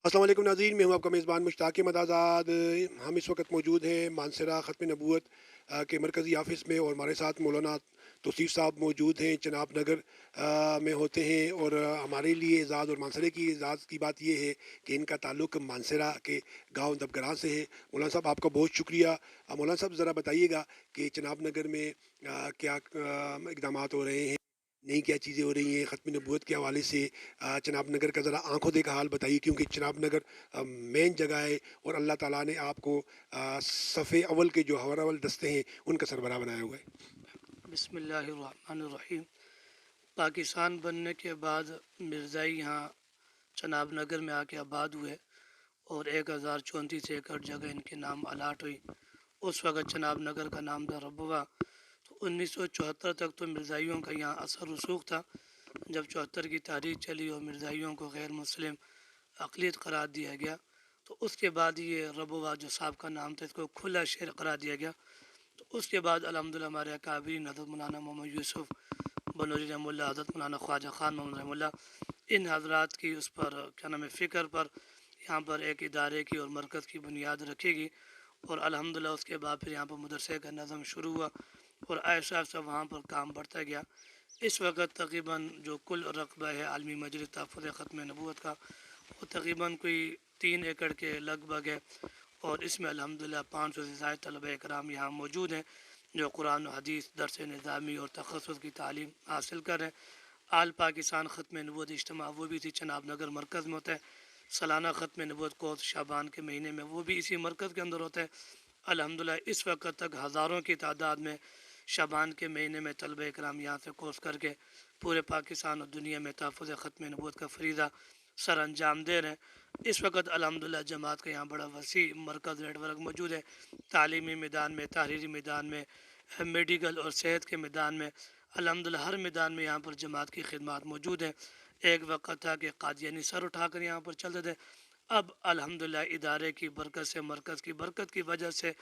अस्सलाम वालेकुम नाज़रीन, मैं हूं आपका मेज़बान मुश्ताक अहमद आज़ाद। हम इस वक्त मौजूद हैं मानसरा ख़त्म नबूवत के मरकज़ी ऑफ़िस में और हमारे साथ मौलाना तौसीफ़ साहब मौजूद हैं। जनाब नगर में होते हैं और हमारे लिए एज़ाज़ और मानसरे की एज़ाज़ की बात यह है कि इनका ताल्लुक़ मानसरा के गाँव दबगरां से है। मौलाना साहब आपका बहुत शुक्रिया। मौलाना साहब ज़रा बताइएगा कि जनाब नगर में क्या इक़दामात हो रहे हैं, नई क्या चीज़ें हो रही हैं ख़त्म नबूवत के हवाले से। चनाब नगर का ज़रा आंखों देखा हाल बताइए, क्योंकि चनाब नगर मेन जगह है और अल्लाह ताला ने आपको सफ़े अव्वल के जो हवर अव्वल दस्ते हैं उनका सरबराह बनाया हुआ है। बिस्मिल्लाहिर्रहमानिर्रहीम। पाकिस्तान बनने के बाद मिर्ज़ाई यहाँ चनाब नगर में आके आबाद हुए और 1034 एकड़ जगह इनके नाम अलाट हुई। उस वक़्त चनाब नगर का नाम था रबवा। तो 1974 तक तो मिर्ज़ाइयों का यहाँ असर रसूख था। जब 74 की तारीख चली और मिर्ज़ाइयों को गैर मुस्लिम अक़लियत करार दिया गया, तो उसके बाद ये रबवा जो साहब का नाम था इसको खुला शहर करार दिया गया। तो उसके बाद अल्हम्दुलिल्लाह हमारे अकाबरीन हज़रत मौलाना मोहम्मद यूसुफ़ बनूरी रहमतुल्लाह, हज़रत मौलाना ख्वाजा ख़ान मोहम्मद रहमतुल्लाह, इन हज़रात की उस पर क्या नाम है फ़िक्र पर यहाँ पर एक इदारे की और मरकज़ की बुनियाद रखेगी। और अल्हम्दुलिल्लाह उसके बाद फिर यहाँ पर मदरसे का नज़म शुरू हुआ और ऐसा ऐसा वहाँ पर काम बढ़ता गया। इस वक्त तकरीबन जो कुल रकबा है आलमी मजलिस तहफ़्फ़ुज़ ख़त्म नबूवत का, वो तकरीबन कोई 3 एकड़ के लगभग है। और इसमें अल्हम्दुलिल्लाह 500 से ज़ायद तलबा इकराम यहाँ मौजूद हैं जो कुरान और हदीस दरस निज़ामी और तखस्सुस की तालीम हासिल कर रहे हैं। आल पाकिस्तान ख़त्म नबूवत इज्तिमा वो भी इसी चनाब नगर मरकज़ में होता है। सालाना ख़त्म नबूवत कोर्स शाबान के महीने में वो भी इसी मरकज़ के अंदर होता है। अल्हम्दुलिल्लाह इस वक्त तक हज़ारों की तादाद में शाबान के महीने में तलबा इकराम यहाँ से कोर्स करके पूरे पाकिस्तान और दुनिया में तहफ़्फ़ुज़ ख़त्म नबूवत का फ़रीज़ा सर अंजाम दे रहे हैं। इस वक्त अल्हम्दुलिल्लाह जमात का यहाँ बड़ा वसी मरकज़ नेटवर्क मौजूद है। तालीमी मैदान में, तहरीरी मैदान में, मेडिकल और सेहत के मैदान में, अल्हम्दुलिल्लाह हर मैदान में यहाँ पर जमात की खिदमत मौजूद है। एक वक्त था कि कादियानी सर उठाकर यहाँ पर चलते थे। अब अल्हम्दुलिल्लाह इदारे की बरकत से, मरकज़ की बरकत की वजह से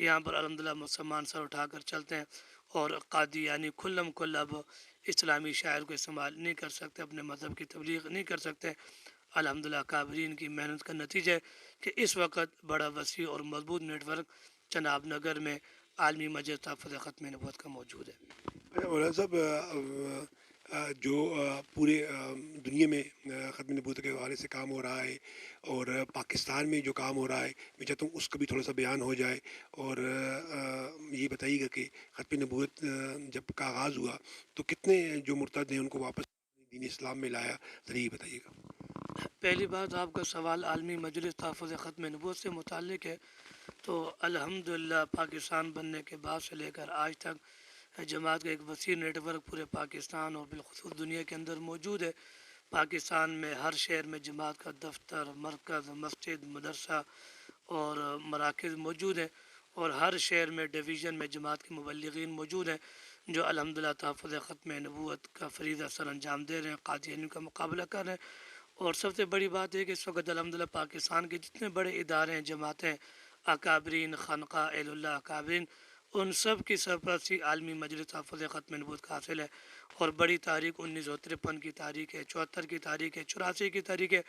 यहाँ पर अल्हम्दुलिल्लाह मुसलमान सर उठाकर चलते हैं और कादियानी खुल्लम खुल्ला अब इस्लामी शायर को इस्तेमाल नहीं कर सकते, अपने मज़हब की तबलीग नहीं कर सकते। अल्हम्दुलिल्लाह काबरीन की मेहनत का नतीजा है कि इस वक्त बड़ा वसी और मजबूत नेटवर्क चनाब नगर में आलमी मजलिस तहफ़्फ़ुज़ ख़त्म नबूवत का मौजूद है। मौलाना साहब जो पूरे दुनिया में ख़त्म नबूवत के हवाले से काम हो रहा है और पाकिस्तान में जो काम हो रहा है, मैं चाहता हूँ उसका भी थोड़ा सा बयान हो जाए। और ये बताइएगा कि ख़त्म नबूवत जब का आगाज़ हुआ तो कितने जो मुर्तद हैं उनको वापस दीन इस्लाम में लाया, ज़रा ये बताइएगा। पहली बात, आपका सवाल आलमी मजलिस तहफ़्फ़ुज़ ख़त्म नबूवत से मुताल्लिक़ है। तो अल्हम्दुलिल्लाह पाकिस्तान बनने के बाद से लेकर आज तक जमात का एक वसी नेटवर्क पूरे पाकिस्तान और बिलख़ुसूस दुनिया के अंदर मौजूद है। पाकिस्तान में हर शहर में जमात का दफ्तर, मरकज़, मस्जिद, मदरसा और मराकज़ मौजूद हैं। और हर शहर में डिवीज़न में जमात के मुबल्लिगीन मौजूद हैं जो अल्हम्दुलिल्लाह तहफ़्फ़ुज़ ख़त्म नबूवत का फ़रीज़ा सर अंजाम दे रहे हैं, कादियानियों का मुकाबला कर रहे हैं। और सबसे बड़ी बात है कि इस वक्त अल्हम्दुलिल्लाह पाकिस्तान के जितने बड़े इदारे हैं, जमातें, अकाबरीन, ख़ानक़ाह अहलुल्लाह अकाबरीन, उन सब की सरपरस्ती आलमी मजलिस तहफ़्फ़ुज़ ख़त्म नबूवत का हासिल है। और बड़ी तारीख 1953 की तारीख है, 74 की तारीख है, 84 की तारीख है,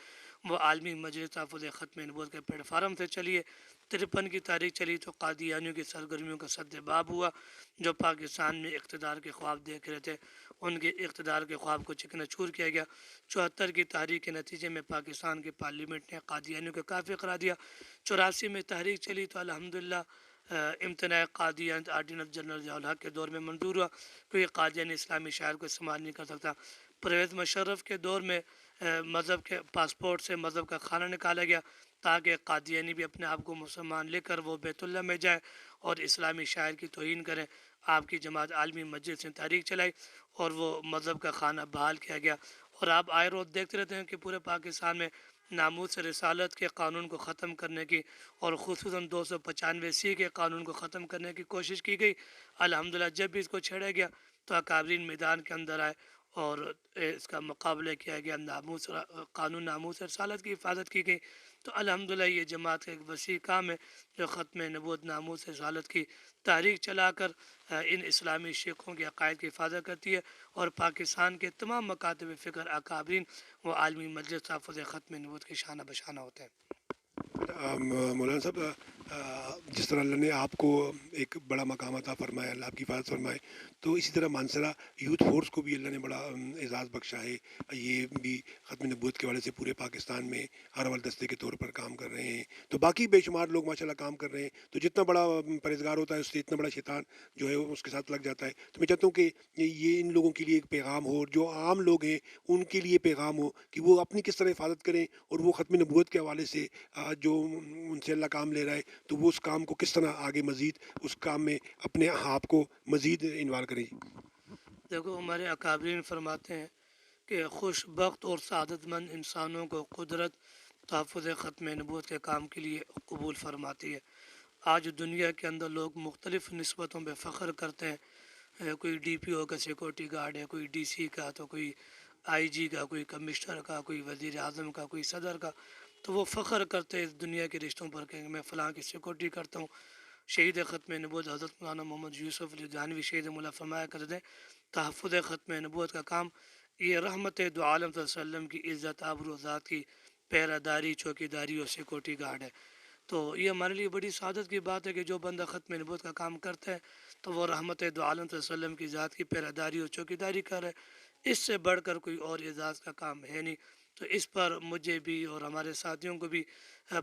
वो आलमी मजलिस तहफ़्फ़ुज़ ख़त्म नबूवत के प्लेटफार्म से चली है। 53 की तारीख चली तो कादियानियों की सरगर्मियों का सद्देबाब हुआ जो पाकिस्तान में इक़्तिदार के ख्वाब देख रहे थे, उनके इक़्तिदार के ख्वाब को चिकनाचूर किया गया। 74 की तारीख के नतीजे में पाकिस्तान के पार्लियामेंट ने कादियानियों के काफ़ी करार दिया। 84 में तहरीक चली तो अल्हम्दुलिल्लाह इम्तना कादियान आर्डिनल जनरल ज़ियाउल हक़ के दौर में मंजूर हुआ, क्योंकि कादियानी इस्लामी शायर को इस्तेमाल नहीं कर सकता। परवेज़ मुशर्रफ के दौर में मज़हब के पासपोर्ट से मज़हब का खाना निकाला गया ताकि कादियानी भी अपने आप को मुसलमान लेकर वो बैतुल्लाह में जाए और इस्लामी शायर की तौहीन करें। आपकी जमात आलमी मस्जिद ने तारीख चलाई और वो मज़हब का खाना बहाल किया गया। और आप आए रोज़ देखते रहते हैं कि पूरे पाकिस्तान में नामूस रिसालत के क़ानून को ख़त्म करने की और ख़ुसूसन 295C के क़ानून को ख़त्म करने की कोशिश की गई। अल्हम्दुलिल्लाह जब भी इसको छेड़ा गया तो अकाबरीन मैदान के अंदर आए اور اس کا مقابلہ کیا گیا، قانون ناموس رسالت کی حفاظت کی گئی. تو الحمدللہ یہ جماعت کا ایک وسیع کام ہے جو ختم نبوت ناموس رسالت کی تاریخ چلا کر ان اسلامی شیخوں کے عقائد کی حفاظت کرتی ہے، اور پاکستان کے تمام مکاتب فکر اکابرین و عالمی مجلس تحفظ ختم نبوت کی شانہ بشانہ ہوتے ہیں. مولانا صاحب، جس طرح اللہ نے آپ کو ایک بڑا مقام عطا فرمایا، اللہ آپ کی حفاظت فرمائے، تو اسی طرح مانسرا یوتھ فورس کو بھی اللہ نے بڑا اعزاز بخشا ہے. یہ بھی ختم نبوت کے حوالے سے پورے پاکستان میں ہر اول دستے کے طور پر کام کر رہے ہیں. تو باقی بے شمار لوگ ماشاء اللہ کام کر رہے ہیں. تو جتنا بڑا پرہیزگار ہوتا ہے اس سے اتنا بڑا شیطان جو ہے وہ اس کے ساتھ لگ جاتا ہے. تو میں چاہتا ہوں کہ یہ ان لوگوں کے لیے ایک پیغام ہو، اور جو عام لوگ ہیں ان کے لیے پیغام ہو کہ وہ اپنی کس طرح حفاظت کریں، اور وہ ختم نبوت کے حوالے سے جو ان سے اللہ کام لے رہا ہے تو وہ اس کام کو کس طرح آگے مزید اس کام میں اپنے آپ کو مزید انوالو کریں. دیکھو، ہمارے اکابرین فرماتے ہیں کہ خوش بخت اور سعادت مند انسانوں کو قدرت تحفظ ختم نبوت کے کام کے لیے قبول فرماتی ہے. آج دنیا کے اندر لوگ مختلف نسبتوں پہ فخر کرتے ہیں. کوئی ڈی پی او کا سیکورٹی گارڈ ہے، کوئی ڈی سی کا، تو کوئی آئی جی کا، کوئی کمشنر کا، کوئی وزیر اعظم کا، کوئی صدر کا. تو وہ فخر کرتے ہیں اس دنیا کے رشتوں پر کہ میں فلاں کی سیکورٹی کرتا ہوں. شہید ختم نبوت حضرت مولانا محمد یوسف علی جانوی شہید مولا فرمایا کرتے ہیں تحفظ ختم نبوت کا کام یہ رحمت دو عالم صلی اللہ علیہ وسلم کی عزت آبرو ذات کی پہرہ داری، چوکی داری اور سیکورٹی گارڈ ہے. تو یہ ہمارے لیے بڑی سعادت کی بات ہے کہ جو بندہ ختم نبوت کا کام کرتا ہے تو وہ رحمت دو عالم صلی اللہ علیہ وسلم کی ذات کی پہرہ داری اور چوکی داری کر رہے. اس سے بڑھ کر کوئی اور اعزاز کا کام ہے نہیں. تو اس پر مجھے بھی اور ہمارے ساتھیوں کو بھی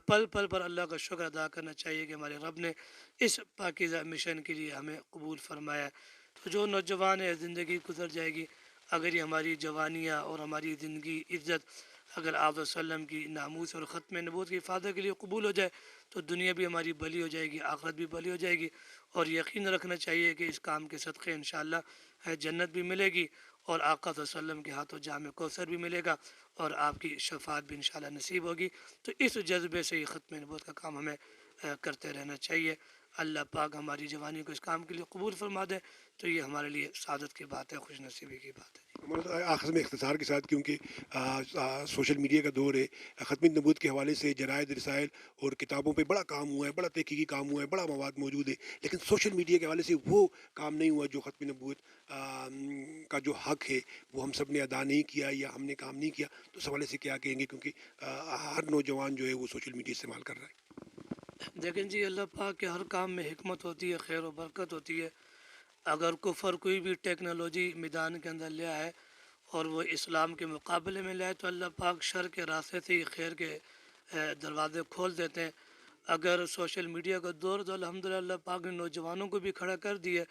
پل پل پر اللہ کا شکر ادا کرنا چاہیے کہ ہمارے رب نے اس پاکیزہ مشن کے لیے ہمیں قبول فرمایا. تو جو نوجوان ہے زندگی گزر جائے گی، اگر یہ ہماری جوانیاں اور ہماری زندگی عزت اگر آپ وسلم کی ناموس اور ختم نبوت کی حفاظت کے لیے قبول ہو جائے تو دنیا بھی ہماری بھلی ہو جائے گی، آخرت بھی بھلی ہو جائے گی. اور یقین رکھنا چاہیے کہ اس کام کے صدقے انشاءاللہ جنت بھی ملے گی، اور آقا صلی اللہ علیہ وسلم کے ہاتھوں جام کوثر بھی ملے گا، اور آپ کی شفاعت بھی انشاءاللہ نصیب ہوگی. تو اس جذبے سے یہ ختم نبوت کا کام ہمیں کرتے رہنا چاہیے. اللہ پاک ہماری جوانی کو اس کام کے لیے قبول فرما دے. تو یہ ہمارے لیے سعادت کی بات ہے، خوش نصیبی کی بات ہے. آخر میں اختصار کے ساتھ، کیونکہ سوشل میڈیا کا دور ہے، ختم نبوت کے حوالے سے جرائد رسائل اور کتابوں پہ بڑا کام ہوا ہے، بڑا تحقیقی کام ہوا ہے، بڑا مواد موجود ہے، لیکن سوشل میڈیا کے حوالے سے وہ کام نہیں ہوا جو ختم نبوت کا جو حق ہے وہ ہم سب نے ادا نہیں کیا یا ہم نے کام نہیں کیا. تو اس حوالے سے کیا کہیں گے، کیونکہ ہر نوجوان جو ہے وہ سوشل میڈیا استعمال کر رہا ہے. دیکھیں جی، اللہ پاک کے ہر کام میں حکمت ہوتی ہے، خیر و برکت ہوتی ہے. اگر کفر کوئی بھی ٹیکنالوجی میدان کے اندر لے آئے اور وہ اسلام کے مقابلے میں لائے تو اللہ پاک شر کے راستے سے ہی خیر کے دروازے کھول دیتے ہیں. اگر سوشل میڈیا کا دور تو الحمدللہ اللہ پاک نے نوجوانوں کو بھی کھڑا کر دیا،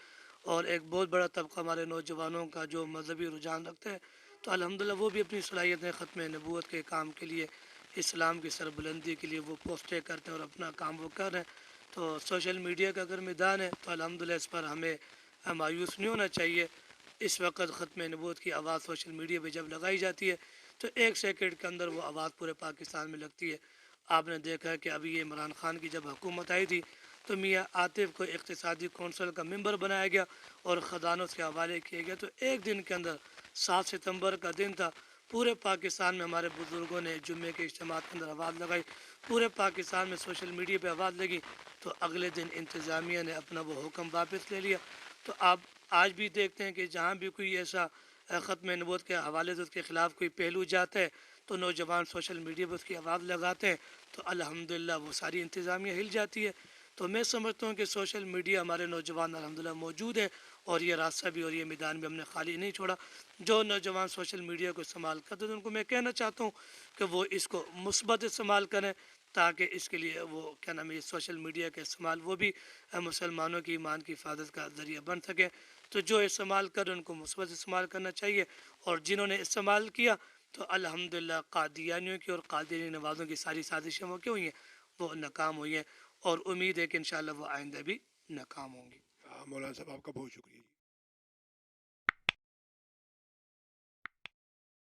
اور ایک بہت بڑا طبقہ ہمارے نوجوانوں کا جو مذہبی رجحان رکھتے ہیں تو الحمدللہ وہ بھی اپنی صلاحیتیں ختم نبوت کے کام کے لیے، اسلام کی سربلندی کے لیے وہ پوسٹیں کرتے ہیں اور اپنا کام وہ کر رہے ہیں. تو سوشل میڈیا کا اگر میدان ہے تو الحمدللہ اس پر ہمیں مایوس نہیں ہونا چاہیے. اس وقت ختم نبوت کی آواز سوشل میڈیا پہ جب لگائی جاتی ہے تو ایک سیکنڈ کے اندر وہ آواز پورے پاکستان میں لگتی ہے. آپ نے دیکھا کہ ابھی یہ عمران خان کی جب حکومت آئی تھی تو میاں عاطف کو اقتصادی کونسل کا ممبر بنایا گیا اور خزانوں کے حوالے کیا گیا. تو ایک دن کے اندر 7 ستمبر کا دن تھا، پورے پاکستان میں ہمارے بزرگوں نے جمعے کے اجتماعات کے اندر آواز لگائی، پورے پاکستان میں سوشل میڈیا پہ آواز لگی. تو اگلے دن انتظامیہ نے اپنا وہ حکم واپس لے لیا. تو آپ آج بھی دیکھتے ہیں کہ جہاں بھی کوئی ایسا ختم نبوت کے حوالے سے اس کے خلاف کوئی پہلو جاتا ہے تو نوجوان سوشل میڈیا پر اس کی آواز لگاتے ہیں تو الحمدللہ وہ ساری انتظامیہ ہل جاتی ہے. تو میں سمجھتا ہوں کہ سوشل میڈیا ہمارے نوجوان الحمدللہ موجود ہے، اور یہ راستہ بھی اور یہ میدان بھی ہم نے خالی نہیں چھوڑا. جو نوجوان سوشل میڈیا کو استعمال کرتے ہیں ان کو میں کہنا چاہتا ہوں کہ وہ اس کو مثبت استعمال کریں، تاکہ اس کے لیے وہ کیا نام ہے یہ سوشل میڈیا کا استعمال وہ بھی مسلمانوں کی ایمان کی حفاظت کا ذریعہ بن سکے. تو جو استعمال کریں ان کو مثبت استعمال کرنا چاہیے، اور جنہوں نے استعمال کیا تو الحمدللہ قادیانیوں کی اور قادیانی نوازوں کی ساری سازشیں وہ کیوں ہوئی ہیں، وہ ناکام ہوئی ہیں، اور امید ہے کہ انشاءاللہ وہ آئندہ بھی ناکام ہوں گی. مولانا صاحب آپ کا بہت شکریہ.